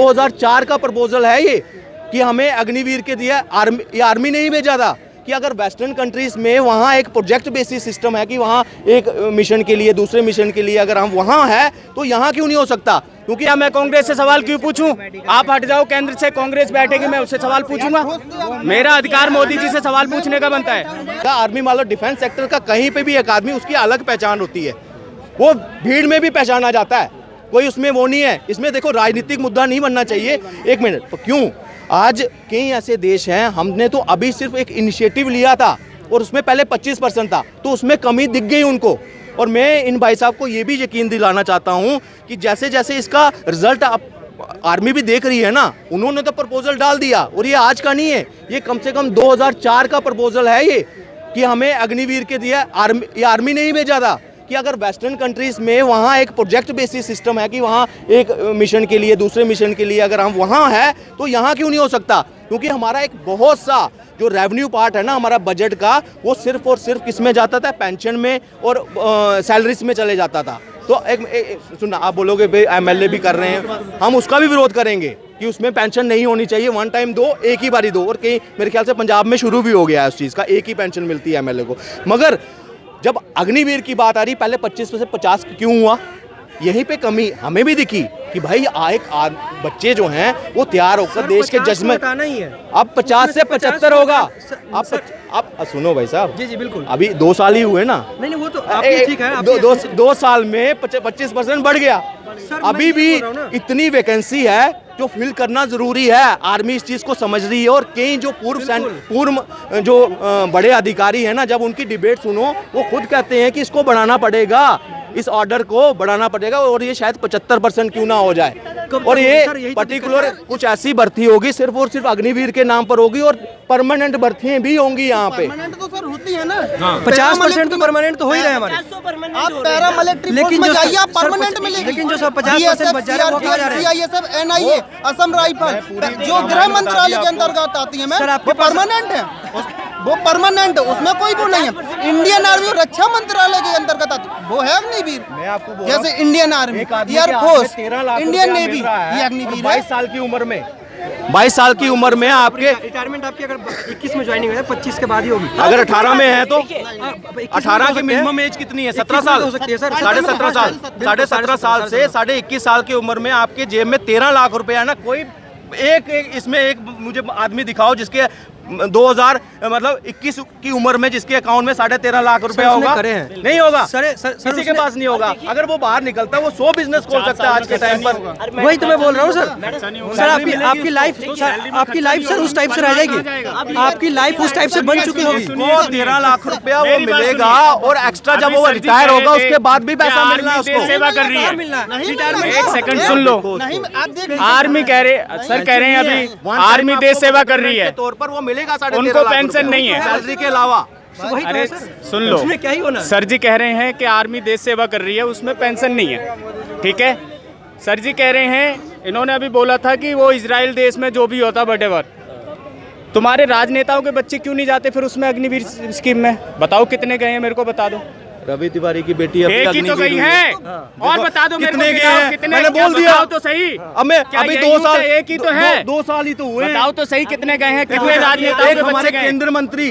2004 का प्रपोजल है ये कि हमें अग्निवीर के दिया। आर्मी ने ही भेजा था कि अगर वेस्टर्न कंट्रीज में वहाँ एक प्रोजेक्ट बेसिस सिस्टम है कि वहाँ एक मिशन के लिए दूसरे मिशन के लिए अगर हम वहाँ है तो यहाँ क्यों नहीं हो सकता? क्योंकि मैं कांग्रेस से सवाल क्यों पूछूं? आप हट जाओ, केंद्र से कांग्रेस बैठेगी, मैं उससे सवाल पूछूंगा। मेरा अधिकार मोदी जी से सवाल पूछने का बनता है। आर्मी मान लो डिफेंस सेक्टर का कहीं पे भी एक आदमी, उसकी अलग पहचान होती है, वो भीड़ में भी पहचाना जाता है, कोई उसमें वो नहीं है। इसमें देखो राजनीतिक मुद्दा नहीं बनना चाहिए। एक मिनट, तो क्यों आज कई ऐसे देश हैं, हमने तो अभी सिर्फ एक इनिशिएटिव लिया था और उसमें पहले 25% था, तो उसमें कमी दिख गई उनको। और मैं इन भाई साहब को ये भी यकीन दिलाना चाहता हूँ कि जैसे जैसे इसका रिजल्ट आर्मी भी देख रही है ना, उन्होंने तो प्रपोजल डाल दिया और ये आज का नहीं है, ये कम से कम 2004 का प्रपोजल है ये कि हमें अग्निवीर के दिया। आर्मी ने ही भेजा था कि अगर वेस्टर्न कंट्रीज में वहाँ एक प्रोजेक्ट बेसिस सिस्टम है कि वहाँ एक मिशन के लिए दूसरे मिशन के लिए अगर हम वहाँ है तो यहाँ क्यों नहीं हो सकता? क्योंकि हमारा एक बहुत सा जो रेवेन्यू पार्ट है ना हमारा बजट का, वो सिर्फ और सिर्फ किस में जाता था? पेंशन में और सैलरीज में चले जाता था। तो एक सुनना, आप बोलोगे भाई एमएलए भी कर रहे हैं, हम उसका भी विरोध करेंगे कि उसमें पेंशन नहीं होनी चाहिए, वन टाइम दो, एक ही बारी दो। और कहीं मेरे ख्याल से पंजाब में शुरू भी हो गया है उस चीज़ का, एक ही पेंशन मिलती है एमएलए को। मगर जब अग्निवीर की बात आ रही, पहले 25 से 50 क्यों हुआ? यहीं पे कमी हमें भी दिखी कि भाई बच्चे जो हैं वो तैयार होकर देश के जज में अब 50 से 75 होगा। आप सुनो भाई साहब, जी बिल्कुल, अभी 2 साल ही हुए ना। नहीं वो तो आपकी ठीक है, 2 साल में 25% बढ़ गया। अभी भी इतनी वैकेंसी है जो फिल करना जरूरी है। आर्मी इस चीज को समझ रही है और कई जो पूर्व जो बड़े अधिकारी हैं ना, जब उनकी डिबेट सुनो वो खुद कहते हैं कि इसको बढ़ाना पड़ेगा, इस ऑर्डर को बढ़ाना पड़ेगा और ये शायद 75% क्यों ना हो जाए। और ये पर्टिकुलर कुछ ऐसी भर्ती होगी सिर्फ और सिर्फ अग्निवीर के नाम पर होगी और परमानेंट भर्तियां भी होंगी यहाँ पे। परमानेंट तो सर होती है ना, 50% तो परमानेंट तो हो ही रहे हमारे। आप पैरा मिलिट्री फोर्स में जाइए, आप परमानेंट मिलेगी। लेकिन जो सब 50% बच जा रहे हैं वो कहाँ जा रहे हैं? सीआईएसएफ, एनआईए, असम राइफल, जो गृह मंत्रालय के अंतर्गत आती है मैम, वो परमानेंट है, वो परमानेंट, उसमें कोई वो नहीं है। इंडियन आर्मी और रक्षा मंत्रालय के अंतर्गत आती है, वो है अग्निवीर। मैं आपको बोल जैसे Indian army, air force, Indian navy, ये अग्निवीर है। 22 साल की उम्र में 22 साल की उम्र में आपके रिटायरमेंट आपकी अगर 21 में ज्वाइनिंग है 25 के बाद ही होगी। अगर 18 में है तो 18 की मिनिमम एज कितनी है? 17 साल हो सकती है सर, 17.5 साल, 17.5 साल से 21.5 साल की उम्र में आपके जेब में 13 लाख रुपए है ना। कोई एक इसमें एक मुझे आदमी दिखाओ जिसके 2021 की उम्र में जिसके अकाउंट में 13.5 लाख रुपए होगा? नहीं होगा सर, किसी के पास नहीं होगा। अगर वो बाहर निकलता है वो 100 बिजनेस खोल सकता है आज के टाइम पर। वही तो मैं बोल रहा हूँ सर, आपकी लाइफ सर उस टाइप से रह जाएगी, आपकी लाइफ उस टाइप से बन चुकी होगी। 13 लाख रुपया वो मिलेगा और एक्स्ट्रा जब वो रिटायर होगा उसके बाद भी पैसा मिलना है उसको। सेवा कर रही है। एक सेकंड सुन लो, आर्मी कह रहे सर, कह रहे हैं अभी आर्मी देश सेवा कर रही है, तौर पर वो मिलेगा, उनको पेंशन नहीं है सैलरी के अलावा। अरे सुन लो, क्या ही होना? सर जी कह रहे हैं कि आर्मी देश सेवा कर रही है, उसमें पेंशन नहीं है, ठीक है। सर जी कह रहे हैं, इन्होंने अभी बोला था कि वो इजराइल देश में जो भी होता व्हाटएवर, तुम्हारे राजनेताओं के बच्चे क्यों नहीं जाते फिर उसमें अग्निवीर स्कीम में? बताओ कितने गए हैं, मेरे को बता दो। रवि तिवारी की बेटी एक ही तो गई है, और बता दो कितने गए हैं? कितने? मैंने बोल दिया तो सही, अभी 2 साल, एक ही तो है, 2 साल ही तो हुए। बताओ तो सही कितने गए हैं, कितने राजनेताओं के बच्चे गए? केंद्र मंत्री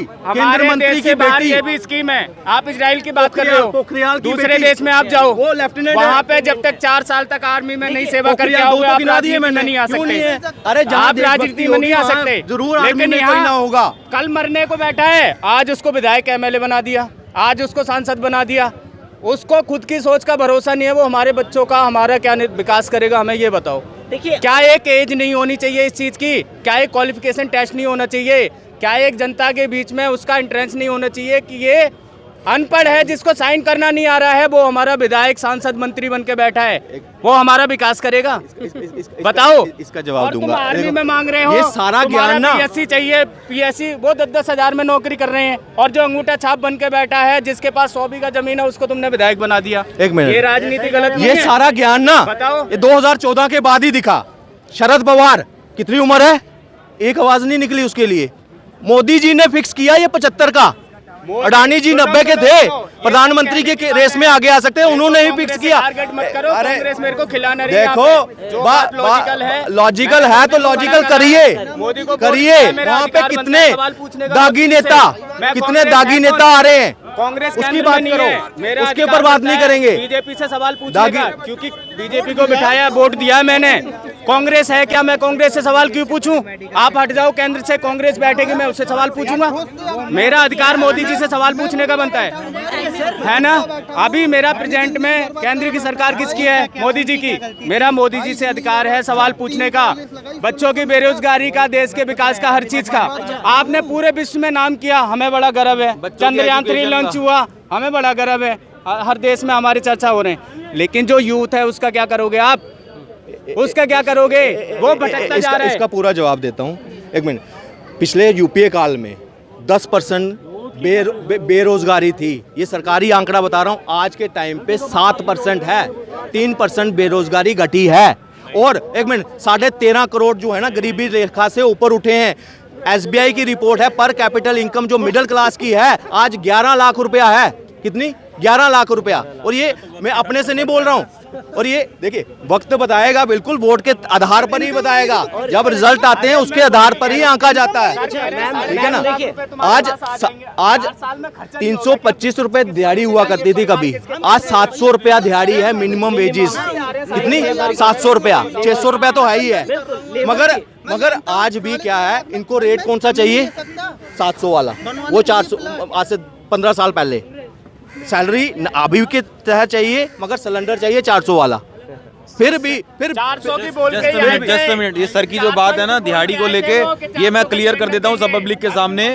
की बेटी, ये भी स्कीम है। आप इजराइल की बात कर रहे हो, पोखरियाल की दूसरे देश में आप जाओ, वो लेफ्टिनेंट, वहाँ पे जब तक 4 साल तक आर्मी में नहीं सेवा करके आओगे आप राजनीति में नहीं आ सकते। अरे आप राजनीति में नहीं आ सकते, जरूर, लेकिन यहाँ होगा। कल मरने को बैठा है, आज उसको विधायक एमएलए बना दिया, आज उसको सांसद बना दिया। उसको खुद की सोच का भरोसा नहीं है, वो हमारे बच्चों का हमारा क्या विकास करेगा, हमें ये बताओ। देखिए, क्या एक एज नहीं होनी चाहिए इस चीज़ की? क्या एक क्वालिफिकेशन टेस्ट नहीं होना चाहिए? क्या एक जनता के बीच में उसका एंट्रेंस नहीं होना चाहिए कि ये अनपढ़ है, जिसको साइन करना नहीं आ रहा है, वो हमारा विधायक सांसद मंत्री बन के बैठा है, वो हमारा विकास करेगा? बताओ। इसका जवाब दूंगा। आर्मी में मांग रहे हो, ये सारा ज्ञान ना, पीएससी चाहिए, पीएससी वो 10-10 हजार में नौकरी कर रहे हैं, और जो अंगूठा छाप बन के बैठा है, जिसके पास 100 बीघा जमीन है, उसको तुमने विधायक बना दिया। एक मिनट, ये राजनीति गलत नहीं ये है? सारा ज्ञान ना बताओ, ये 2014 के बाद ही दिखा। शरद पवार कितनी उम्र है? एक आवाज नहीं निकली उसके लिए। मोदी जी ने फिक्स किया ये 75 का, अडानी जी 90 के थे, प्रधानमंत्री के रेस में आगे आ सकते हैं, उन्होंने ही फिक्स किया। टारगेट मत करो, अरे कांग्रेस मेरे को खिलाना नहीं। देखो लॉजिकल है तो लॉजिकल करिए, वहाँ पे कितने दागी नेता आ रहे हैं, कांग्रेस उसकी बात करो, उसके ऊपर बात नहीं करेंगे। बीजेपी से सवाल पूछने का, क्योंकि बीजेपी को बिठाया, वोट दिया मैंने। कांग्रेस है क्या, मैं कांग्रेस से सवाल क्यों पूछूं? आप हट जाओ, केंद्र से कांग्रेस बैठेगी, मैं उससे सवाल पूछूंगा। मेरा अधिकार मोदी जी से सवाल पूछने का बनता है ना। अभी मेरा प्रेजेंट में केंद्र की सरकार किसकी है? मोदी जी की। मेरा मोदी जी से अधिकार है सवाल पूछने का, बच्चों की बेरोजगारी का, देश के विकास का, हर चीज का। आपने पूरे विश्व में नाम किया, हमें बड़ा गर्व है। चंद्रयान 3 लॉन्च हुआ, हमें बड़ा गर्व है, हर देश में हमारी चर्चा हो रहे हैं। लेकिन जो यूथ है उसका क्या करोगे आप? उसका क्या करोगे? वो भटकता जा रहा है। इसका पूरा जवाब देता हूँ, एक मिनट। पिछले यूपीए काल में 10% बेरोजगारी थी, ये सरकारी आंकड़ा बता रहा हूँ। आज के टाइम पे 7% है, 3% बेरोजगारी घटी है। और एक मिनट, 13.5 करोड़ जो है ना गरीबी रेखा से ऊपर उठे हैं। SBI की रिपोर्ट है, पर कैपिटल इनकम जो मिडिल क्लास की है आज 11 लाख रुपया है। कितनी? 11 लाख रुपया। और ये मैं अपने से नहीं बोल रहा हूँ। और ये देखिए, वक्त बताएगा, बिल्कुल वोट के आधार पर ही बताएगा। जब रिजल्ट आते हैं उसके आधार पर ही आंका जाता है, ठीक है ना। आज 325 रुपए दिहाड़ी हुआ करती थी कभी, आज 700 रुपया दिहाड़ी है मिनिमम वेजेस। कितनी? 700 रुपया, 600 रुपया तो है ही है। मगर आज भी क्या है, इनको रेट कौन सा चाहिए? 700 वाला। वो 400 आज से 15 साल पहले सैलरी अभी के तहत चाहिए, मगर सिलेंडर चाहिए 400 वाला। फिर 400 की बोल के जस्ट मिनट, ये सर की जो बात है ना दिहाड़ी को लेके, ये मैं क्लियर कर देता हूँ सब पब्लिक के सामने।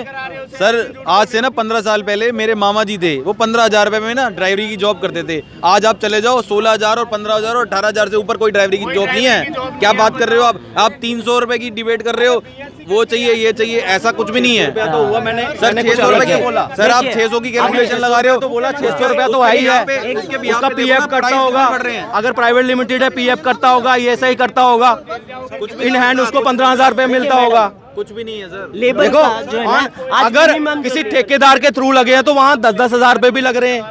सर आज से ना 15 साल पहले मेरे मामा जी थे, वो 15,000 रुपए में ना ड्राइवरी की जॉब करते थे। आज आप चले जाओ 16,000 और 15,000 और 18,000 से ऊपर कोई ड्राइवरी की जॉब नहीं है। क्या बात कर रहे हो आप 300 रुपए की डिबेट कर रहे हो, वो चाहिए ये चाहिए, ऐसा कुछ भी नहीं है। तो हुआ मैंने सर 600 रुपए की बोला, सर आप 600 की कैलकुलेशन लगा रहे हो तो बोला 600 रुपया तो है ही है। उसका पीएफ कटता होगा, अगर प्राइवेट लिमिटेड है पीएफ करता होगा, ये ऐसा ही करता होगा। इन हैंड उसको 15,000 रुपए मिलता होगा। कुछ भी नहीं है सर। लेबर देखो, का जो है ना, आज अगर minimum किसी जो- ठेकेदार के थ्रू लगे हैं तो वहाँ 10-10 हजार रुपए भी लग रहे हैं।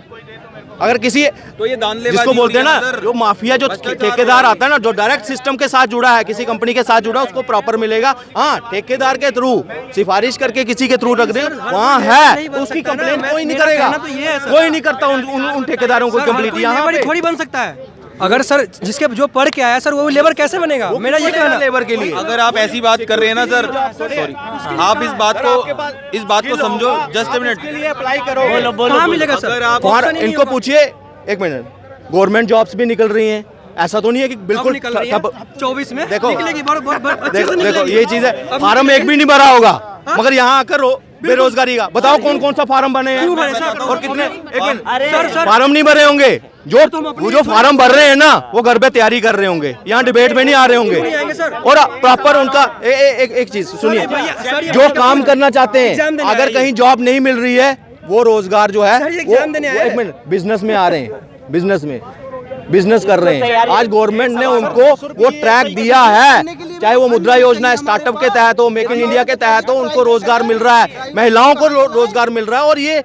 अगर किसी तो ये दानलेबाजी जिसको बोलते हैं ना, सर। जो माफिया, जो ठेकेदार आता है ना, जो डायरेक्ट सिस्टम के साथ जुड़ा है, किसी कंपनी के साथ जुड़ा है, उसको प्रॉपर मिलेगा। हाँ, ठेकेदार के थ्रू सिफारिश करके किसी के थ्रू रख दे, वहाँ है तो उसकी कंप्लेंट कोई नहीं करेगा, कोई नहीं करता उन ठेकेदारों को कंप्लीट। यहाँ पे थोड़ी बन सकता है। अगर सर जिसके जो पढ़ के आया सर वो लेबर कैसे बनेगा? मेरा ये कहना लेबर के लिए। अगर आप ऐसी बात कर रहे हैं ना सर, सॉरी, आप इस बात को समझो। जस्ट मिनट, के लिए अप्लाई करो। कहाँ मिलेगा सर? अगर आप और इनको पूछिए, एक मिनट, गवर्नमेंट जॉब्स भी निकल रही हैं। ऐसा तो नहीं है कि बिल्कुल निकल रही है 24 में देखो, निकलेगी, देखो ये चीज है। फार्म एक भी नहीं भरा होगा, मगर यहाँ आकर बेरोजगारी का बताओ कौन कौन सा फार्म बने हैं और कितने? एक मिनट, फार्म नहीं भरे होंगे। वो जो फार्म भर रहे हैं ना, वो घर पे तैयारी कर रहे होंगे, यहाँ डिबेट में नहीं आ रहे होंगे। और प्रॉपर उनका एक चीज सुनिए, जो काम करना चाहते हैं, अगर कहीं जॉब नहीं मिल रही है, वो रोजगार जो है वो एक मिनट बिजनेस में आ रहे हैं, बिजनेस कर रहे हैं। आज गवर्नमेंट ने उनको वो ट्रैक दिया है, चाहे वो मुद्रा योजना स्टार्टअप के तहत हो, मेक इन इंडिया के तहत हो, उनको रोजगार मिल रहा है, महिलाओं को रोजगार मिल रहा है। और ये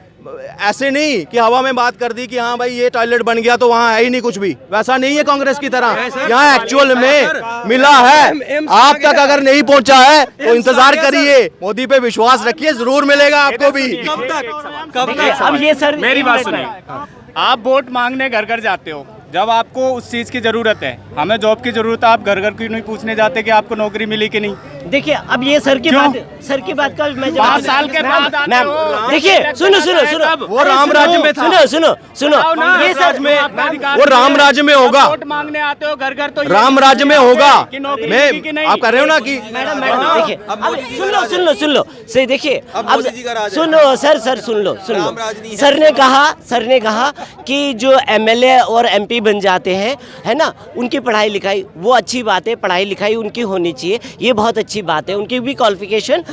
ऐसे नहीं कि हवा में बात कर दी कि हाँ भाई ये टॉयलेट बन गया तो वहाँ है ही नहीं कुछ भी, वैसा नहीं है कांग्रेस की तरह। यहाँ एक्चुअल में मिला है, आप तक अगर नहीं पहुँचा है तो इंतजार करिए, मोदी पे विश्वास रखिए, जरूर मिलेगा आपको भी। कब तक? अब ये सर मेरी बात सुनिए, आप वोट मांगने घर घर जाते हो, जब आपको उस चीज की जरूरत है, हमें जॉब की जरूरत है, आप घर घर क्यों नहीं पूछने जाते कि आपको नौकरी मिली कि नहीं? देखिए, अब ये सर की बात का मैं 5 साल के बाद आते मैम, हो। देखिए सुनो, वो राम राज्य में था। सुनो ये सर वो राम राज्य में होगा, वोट मांगने आते हो घर घर, तो ये राम राज्य में होगा। कि नौकरी मिली कि मैं नहीं? आप कह रहे हो ना कि मैडम देखिए, अब सुन लो सही, देखिए अब मोदी जी का राज है। सुनो सर सुन लो राम राज नहीं है। सर ने कहा कि जो MLA और MP बन जाते हैं, है ना, उनकी पढ़ाई लिखाई, वो अच्छी बात है, पढ़ाई लिखाई उनकी होनी चाहिए, ये बहुत अच्छी बात है, उनकी भी क्वालिफिकेशन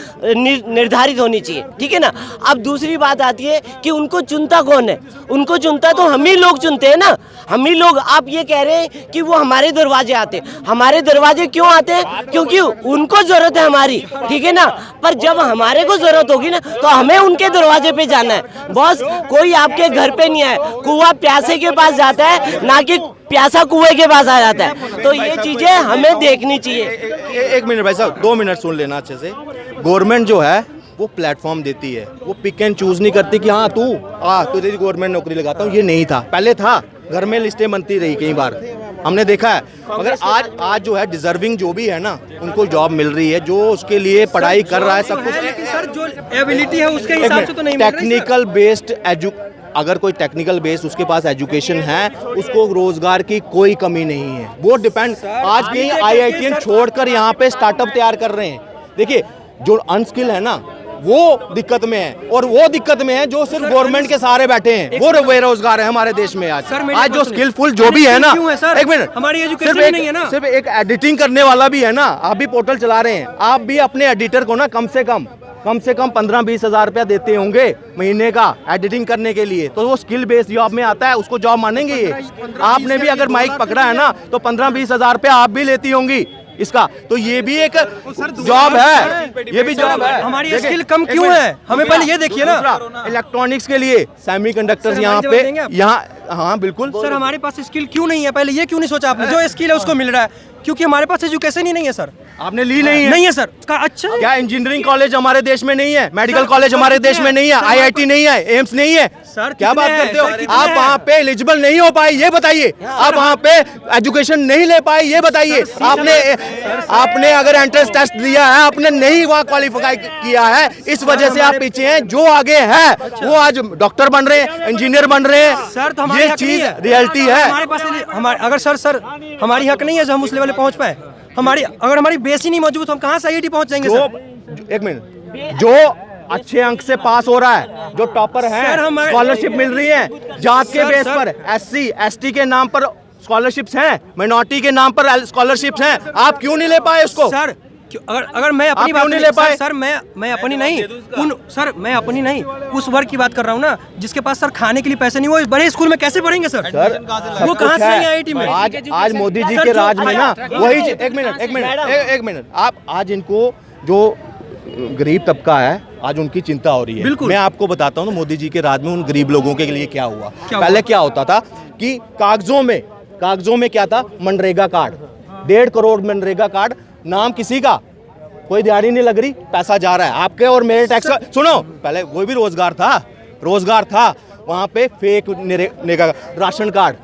निर्धारित होनी चाहिए, ठीक है ना। अब दूसरी बात आती है कि उनको चुनता कौन है, उनको चुनता तो हम ही लोग चुनते हैं ना, हम ही लोग। आप ये कह रहे हैं कि वो हमारे दरवाजे आते, हमारे दरवाजे क्यों आते हैं? क्योंकि उनको जरूरत है हमारी, ठीक है ना। पर जब हमारे को जरूरत होगी ना तो हमें उनके दरवाजे पे जाना है। बॉस, कोई आपके घर पे नहीं आए, कुआं प्यासे के पास जाता है, ना कि प्यासा कुएं के पास आ जाता है। तो ये चीजें हमें देखनी चाहिए। एक मिनट भाई साहब, 2 मिनट सुन लेना अच्छे से। गवर्नमेंट जो है वो प्लेटफॉर्म देती है, वो पिक एंड चूज नहीं करती कि हाँ तू तुझे गवर्नमेंट नौकरी लगाता हूँ। ये नहीं था, पहले था, घर में लिस्टें बनती रही कई बार, हमने देखा है। मगर आज जो है डिजर्विंग जो भी है ना, उनको जॉब मिल रही है, जो उसके लिए पढ़ाई कर रहा है सब कुछ। लेकिन सर जो एबिलिटी है उसके हिसाब से तो नहीं मिल रही, सर। टेक्निकल बेस्ड अगर कोई टेक्निकल बेस उसके पास एजुकेशन है, उसको रोजगार की कोई कमी नहीं है। वो डिपेंड, आज कहीं IITian छोड़कर यहाँ पे स्टार्टअप तैयार कर रहे हैं। देखिए, जो अनस्किल है ना वो दिक्कत में है, और वो दिक्कत में है जो सिर्फ गवर्नमेंट के सहारे बैठे हैं, वो बेरोजगार है हमारे देश में। आज जो स्किलफुल जो भी है ना, एक मिनट, हमारी एजुकेशन नहीं है ना। सिर्फ एक एडिटिंग करने वाला भी है ना, आप भी पोर्टल चला रहे हैं, आप भी अपने एडिटर को ना कम से कम 15-20 हज़ार रुपया देते होंगे महीने का एडिटिंग करने के लिए, तो वो स्किल बेस्ड जॉब में आता है, उसको जॉब मानेंगे ये? आपने भी अगर माइक पकड़ा है ना तो 15-20 हज़ार रुपया आप भी लेती होंगी इसका, तो ये भी एक जॉब है, ये भी जॉब है। हमारी स्किल कम क्यों है, हमें पहले ये देखिए ना। इलेक्ट्रॉनिक्स के लिए सेमीकंडक्टर्स यहाँ पे, यहाँ, हाँ बिल्कुल सर, हमारे पास स्किल क्यों नहीं है, पहले ये क्यों नहीं सोचा आपने? जो स्किल है उसको मिल रहा है, क्योंकि हमारे पास एजुकेशन ही नहीं है सर। आपने ली नहीं है? नहीं है सर। अच्छा, क्या इंजीनियरिंग कॉलेज हमारे देश में नहीं है? मेडिकल कॉलेज हमारे देश में नहीं है? IIT नहीं है? एम्स नहीं है? सर क्या बात करते हो आप? हैं? वहाँ पे एलिजिबल नहीं हो पाए ये बताइए, आप वहाँ पे एजुकेशन नहीं ले पाए ये बताइए। आपने अगर एंट्रेंस टेस्ट दिया है, आपने नहीं वहाँ क्वालिफाई किया है, इस वजह से आप पीछे हैं। जो आगे है वो आज डॉक्टर बन रहे हैं, इंजीनियर बन रहे हैं। सर, ये चीज रियलिटी है। हमारे पास अगर सर हमारी हक नहीं है जो हम उस लेवल पे पहुंच पाए। अगर हमारी बेस ही नहीं मौजूद तो हम कहाँ से IIT पहुंच जाएंगे सर? एक मिनट, जो अच्छे अंक से पास हो रहा है, जो टॉपर है, स्कॉलरशिप मिल रही है जात के बेस पर। SC ST के नाम पर स्कॉलरशिप्स हैं, माइनॉरिटी के नाम पर स्कॉलरशिप्स हैं, आप क्यों नहीं ले पाए उसको? सर, अगर मैं अपनी बात नहीं ले पाए सर, मैं अपनी नहीं मैं अपनी नहीं उस वर्ग की बात कर रहा हूँ ना, जिसके पास सर खाने के लिए पैसे नहीं, वो बड़े स्कूल में कैसे पढ़ेंगे सर? वो कहाँ से आएंगे IIT में? आज मोदी जी के राज में ना वही, एक मिनट, आप आज इनको जो गरीब तबका है आज उनकी चिंता हो रही है। मैं आपको बताता हूँ ना, मोदी जी के राज में उन गरीब लोगों के लिए क्या हुआ। पहले क्या होता था कि कागजों में क्या था, मनरेगा कार्ड, 1.5 करोड़ मनरेगा कार्ड, नाम किसी का, कोई दिहाड़ी नहीं लग रही, पैसा जा रहा है आपके और मेरे टैक्स का। सुनो, पहले वो भी रोजगार था वहाँ पे। फेक राशन कार्ड,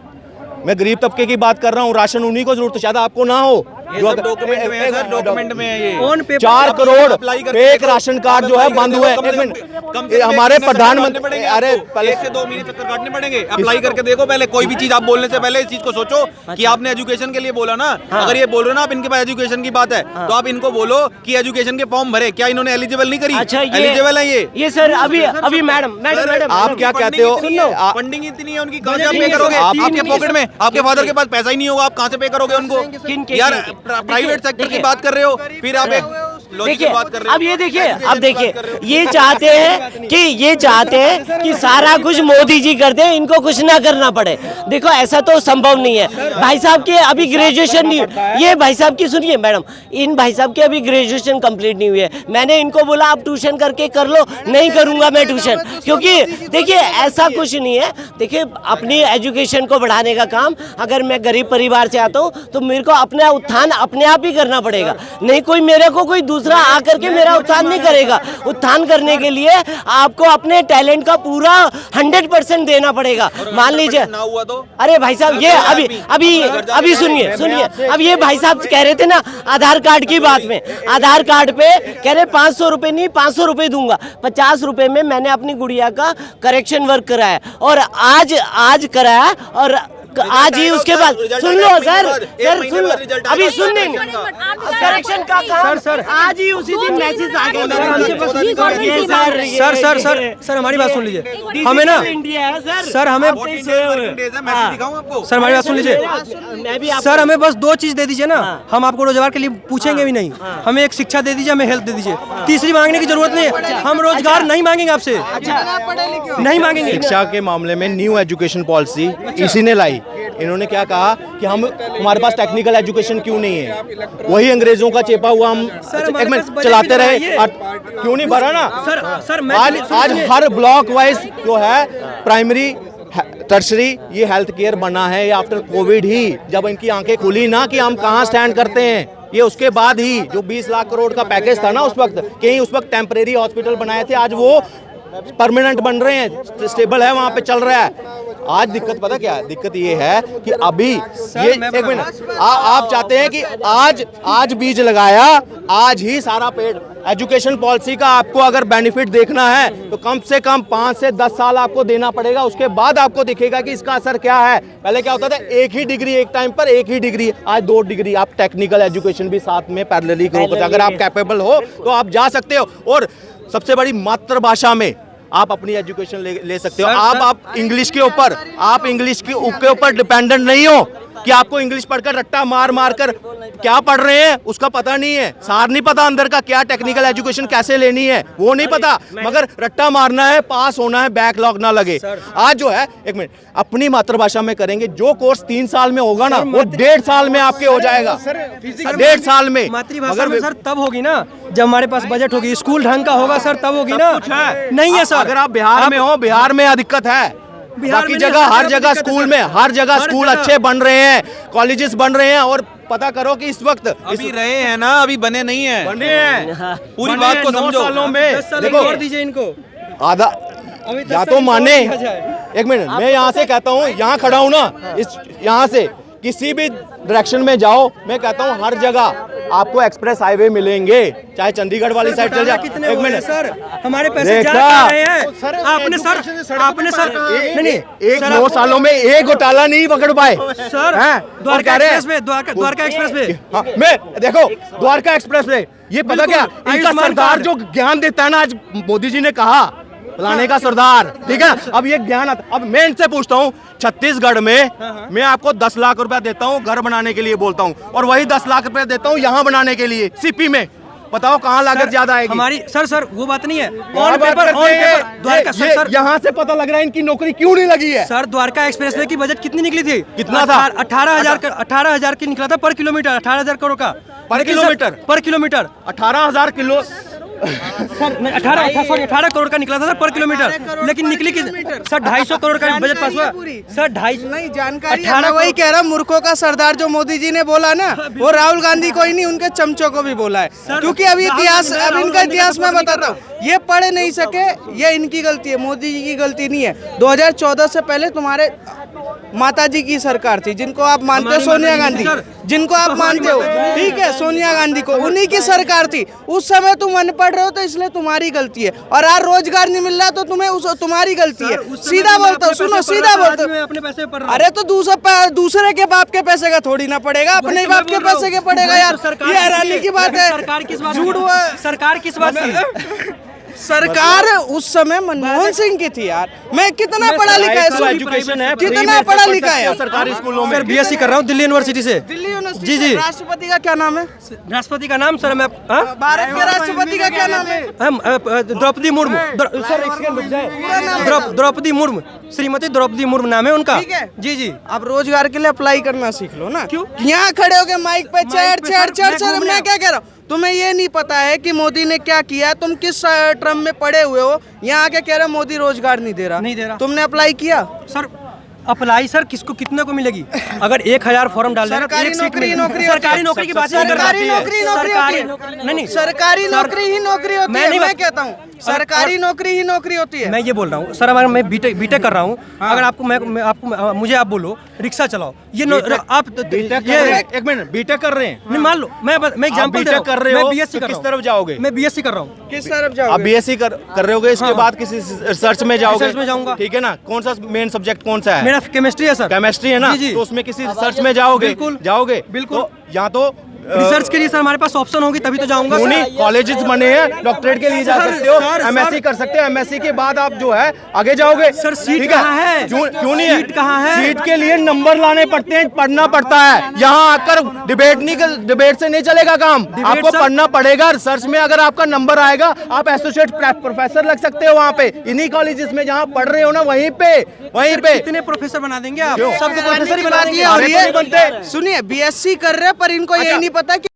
मैं गरीब तबके की बात कर रहा हूँ, राशन उन्हीं को जरूरत, शायद आपको ना हो। डॉक्यूमेंट में है ये 4 करोड़ फेक राशन कार्ड जो है बंद हुए। हमारे प्रधानमंत्री, अरे पहले 1 से 2 महीने चक्कर काटने पड़ेंगे। अप्लाई करके देखो पहले, कोई भी चीज आप बोलने से पहले इस चीज को सोचो कि आपने एजुकेशन के लिए बोला ना। अगर ये बोल रहे हो ना आप इनके पास एजुकेशन की बात है, तो आप इनको बोलो कि एजुकेशन के फॉर्म भरे, क्या इन्होंने एलिजिबल नहीं करी? अच्छा, एलिजिबल है ये सर। अभी मैडम आप क्या कहते हो? फंडिंग इतनी है उनकी, कहाँ से आप पे करोगे? आपके पॉकेट में, आपके फादर के पास पैसा ही नहीं होगा, आप कहाँ से पे करोगे उनको? यार प्राइवेट सेक्टर की बात कर रहे हो, फिर आप एक देखिए, अब ये देखिए, ये चाहते हैं कि सारा कुछ मोदी जी कर दे, इनको कुछ ना करना पड़े। देखो, ऐसा तो संभव नहीं है। भाई साहब के अभी ग्रेजुएशन नहीं, ये भाई साहब की सुनिए मैडम, इन भाई साहब के अभी ग्रेजुएशन कंप्लीट नहीं हुई है। मैंने इनको बोला आप ट्यूशन करके कर लो, नहीं करूंगा मैं ट्यूशन, क्योंकि देखिए ऐसा कुछ नहीं है। देखिए, अपनी एजुकेशन को बढ़ाने का काम, अगर मैं गरीब परिवार से आता हूँ तो मेरे को अपना उत्थान अपने आप ही करना पड़ेगा, नहीं कोई मेरे को कोई दूसरा आकर के मेरा उत्थान नहीं करेगा। उत्थान करने के लिए आपको अपने टैलेंट का पूरा 100% देना पड़ेगा। मान लीजिए ना हुआ तो, अरे भाई साहब, ये अभी सुनिए, अब ये भाई साहब कह रहे थे ना आधार कार्ड की बात में, आधार कार्ड पे कह रहे 500 रुपए नहीं 500 रुपए दूंगा। 50 रुपए में मैंने अपनी गुड़िया का करेक्शन वर्क कराया, और आज कराया, और आज ही उसके बाद सुन लो सर, सर सुन लो, अभी सुन नहीं, करेक्शन का काम सर आज ही उसी दिन मैसेज आ गया सर हमारी बात सुन लीजिए, हमें ना इंडिया है सर हमें सर हमारी बात सुन लीजिए सर, हमें बस 2 चीज दे दीजिए ना, हम आपको रोजगार के लिए पूछेंगे भी नहीं, हमें एक शिक्षा दे दीजिए, हमें हेल्थ दे दीजिए, तीसरी मांगने की जरूरत नहीं है, हम रोजगार नहीं मांगेंगे आपसे, नहीं मांगेंगे। शिक्षा के मामले में न्यू एजुकेशन पॉलिसी इसी ने लाई। इन्होंने क्या कहा कि हमारे पास टेक्निकल एजुकेशन क्यों नहीं है, वही अंग्रेजों का चेपा हुआ हम एक मिनट चलाते रहे, क्यों नहीं भरा ना सर आज हर ब्लॉक वाइज जो है प्राइमरी टर्शरी ये हेल्थ केयर बना है आफ्टर कोविड ही, जब इनकी आंखें खुली ना कि हम कहाँ स्टैंड करते हैं, ये उसके बाद ही जो 20 लाख करोड़ का पैकेज था ना उस वक्त, कहीं उस वक्त टेम्परेरी हॉस्पिटल बनाए थे, आज वो परमानेंट बन रहे हैं, स्टेबल है, वहाँ पे चल रहा है। आज दिक्कत पता क्या है, दिक्कत ये है कि अभी ये एक मिनट आप चाहते हैं कि आज बीज लगाया, आज ही सारा पेड़। एजुकेशन पॉलिसी का आपको अगर बेनिफिट देखना है तो कम से कम 5 से 10 साल आपको देना पड़ेगा, उसके बाद आपको दिखेगा कि इसका असर क्या है। पहले क्या होता था, एक ही डिग्री एक टाइम पर, एक ही डिग्री, आज 2 डिग्री, आप टेक्निकल एजुकेशन भी साथ में पैरेलली करो, अगर आप कैपेबल हो तो आप जा सकते हो। और सबसे बड़ी मातृभाषा में आप अपनी एजुकेशन ले सकते हो। आप इंग्लिश के ऊपर, आप इंग्लिश के ऊपर डिपेंडेंट नहीं हो कि आपको इंग्लिश पढ़कर रट्टा मार कर क्या पढ़ रहे हैं उसका पता नहीं है, सार नहीं पता अंदर का, क्या टेक्निकल एजुकेशन कैसे लेनी है वो नहीं पता, मगर रट्टा मारना है, पास होना है, बैकलॉग ना लगे। आज जो है एक मिनट अपनी मातृभाषा में करेंगे, जो कोर्स 3 साल में होगा ना वो 1.5 साल में आपके हो जाएगा, 1.5 साल में। मातृभाषा में सर तब होगी ना जब हमारे पास बजट होगी, स्कूल ढंग का होगा सर, तब होगी ना। नहीं है सर, अगर आप बिहार में हो, बिहार में दिक्कत है, बाकी जगह हर जगह स्कूल में, हर जगह स्कूल अच्छे बन रहे हैं, कॉलेजेस बन रहे हैं। और पता करो कि इस वक्त अभी रहे हैं ना, अभी बने नहीं है, बने हैं, पूरी बात को समझो। सालों में देखो और दीजिए इनको आधा या तो माने। एक मिनट मैं यहाँ से कहता हूँ, यहाँ खड़ा हूँ ना, इस यहाँ से किसी भी डायरेक्शन में जाओ, मैं कहता हूँ हर जगह आपको एक्सप्रेस हाईवे मिलेंगे, चाहे चंडीगढ़ वाली साइड चल जाओ। एक मिनट सर, हमारे पैसे जा रहे हैं, आपने सर नहीं एक 9 सालों में एक घोटाला नहीं पकड़ पाए सर। द्वारका एक्सप्रेस पे हाँ, मैं देखो द्वारका एक्सप्रेस पे ये पता क्या, इनका सरदार जो ज्ञान देता है ना, आज मोदी जी ने कहा लाने का सरदार, ठीक है। अब ये ज्ञान आता, अब मैं इनसे पूछता हूँ, छत्तीसगढ़ में मैं आपको 10 लाख रुपया देता हूँ घर बनाने के लिए बोलता हूँ, और वही 10 लाख रुपया देता हूँ यहाँ बनाने के लिए सीपी में, बताओ कहाँ लागत ज्यादा आएगी हमारी। सर वो बात नहीं है, ऑन पेपर द्वारका सर, यहाँ से पता लग रहा है इनकी नौकरी क्यों नहीं लगी है। सर द्वारका एक्सप्रेसवे की बजट कितनी निकली थी? कितना था? 18,000 की निकला था पर किलोमीटर, 18,000 करोड़ का पर किलोमीटर 18,000 किलो 18 करोड़ का निकला था सर पर किलोमीटर, लेकिन निकली कि सर 250 करोड़ का बजट पास हुआ सर। 250 नहीं जानकारी, मैं वही कह रहा हूँ, मूर्खों का सरदार जो मोदी जी ने बोला ना, वो राहुल गांधी को ही नहीं उनके चमचों को भी बोला है, क्योंकि अभी इतिहास, अब इनका इतिहास मैं बताता हूँ, ये पढ़ नहीं सके, ये इनकी गलती है, मोदी जी की गलती नहीं है। 2014 से पहले तुम्हारे माता जी की सरकार थी, जिनको आप मानते हो, सोनिया गांधी, जिनको आप मानते हो, ठीक है, सोनिया गांधी को, उन्हीं की सरकार थी। उस समय तुम अनपढ़ रहे हो तो इसलिए तुम्हारी गलती है, और आज रोजगार नहीं मिल रहा तो तुम्हारी गलती है। सीधा बोलता हूँ, सुनो सीधा बोलता हूँ, अपने पैसे पर। अरे तो दूसरे के बाप के पैसे का थोड़ी ना पड़ेगा, अपने बाप के पैसे के पड़ेगा यार, ये हैरानी की बात है। सरकार किस बात झूठ हुआ, सरकार किस बात की? सरकार उस समय मनमोहन सिंह की थी यार। मैं कितना पढ़ा लिखा है, एजुकेशन है, कितना पढ़ा लिखा है सरकारी स्कूलों में। सर बीएससी कर रहा हूँ दिल्ली यूनिवर्सिटी से। दिल्ली यूनिवर्सिटी जी जी। राष्ट्रपति का क्या नाम है? राष्ट्रपति का नाम सर, मैं भारत के राष्ट्रपति का क्या नाम है? द्रौपदी मुर्मू सर, द्रौपदी मुर्मू, श्रीमती द्रौपदी मुर्मू नाम है उनका। जी जी। आप रोजगार के लिए अप्लाई करना सीख लो ना। क्यों? यहाँ खड़े हो के माइक पे चढ़ मैं क्या कह रहा हूँ, तुम्हें ये नहीं पता है कि मोदी ने क्या किया, तुम किस ट्रम में पड़े हुए हो, यहाँ आके कह रहे हो मोदी रोजगार नहीं दे रहा। तुमने अप्लाई किया? सर अप्लाई सर किसको कितने को मिलेगी? अगर 1,000 फॉर्म डाल देना तो एक सीट मिलेगी। सरकारी नौकरी की बात नहीं कर रहा। सरकारी नौकरी नहीं, सरकारी नौकरी ही नौकरी होती है। मैं कहता हूँ सरकारी नौकरी ही नौकरी होती है। मैं ये बोल रहा हूँ सर, अगर मैं बीटेक कर रहा हूँ, अगर आपको मुझे आप बोलो रिक्शा चलाओ, ये आप एक मिनट बीटेक कर रहे हैं, नहीं मान लो, मैं एग्जांपल दे रहा हूँ, कर रहे हो, मैं बीएससी कर रहा किस हूँ, तरफ जाओगे? मैं बीएससी कर रहा हूँ, किस तरफ आप जाओगे? बीएससी कर रहे होगे, इसके बाद किसी रिसर्च में जाओगे। रिसर्च में जाऊंगा। ठीक है ना, कौन सा मेन सब्जेक्ट कौन सा है? मेरा केमिस्ट्री है सर। केमिस्ट्री है ना, जी, जी। तो उसमें किसी रिसर्च में जाओगे, बिल्कुल। जाओगे बिल्कुल। तो यहाँ तो रिसर्च के लिए सर हमारे पास ऑप्शन होगी तभी तो जाऊंगा क्यों सर। नहीं, कॉलेजेस बने हैं, डॉक्टरेट के लिए जा सर, सकते हो, सर, एमएससी सर। कर सकते हो, एमएससी के बाद आप जो है आगे जाओगे। सर, सीट ठीक कहाँ है? क्यों नहीं है? सीट कहाँ है? सीट के लिए नंबर लाने पड़ते हैं, पढ़ना पड़ता है। यहाँ आकर डिबेट से नहीं चलेगा काम, आपको सर। पढ़ना पड़ेगा। रिसर्च में अगर आपका नंबर आएगा, आप एसोसिएट प्रोफेसर लग सकते हो वहाँ पे, इन्हीं कॉलेजेस में जहाँ पढ़ रहे हो ना, वहीं पे कितने प्रोफेसर बना देंगे आप? क्यों? सबको प्रोफेसर ही बना बात देंगे। ये हो रही सारे तो नहीं बनते। है, सुनिए बीएससी कर रहे हैं पर इनको यही नहीं पता कि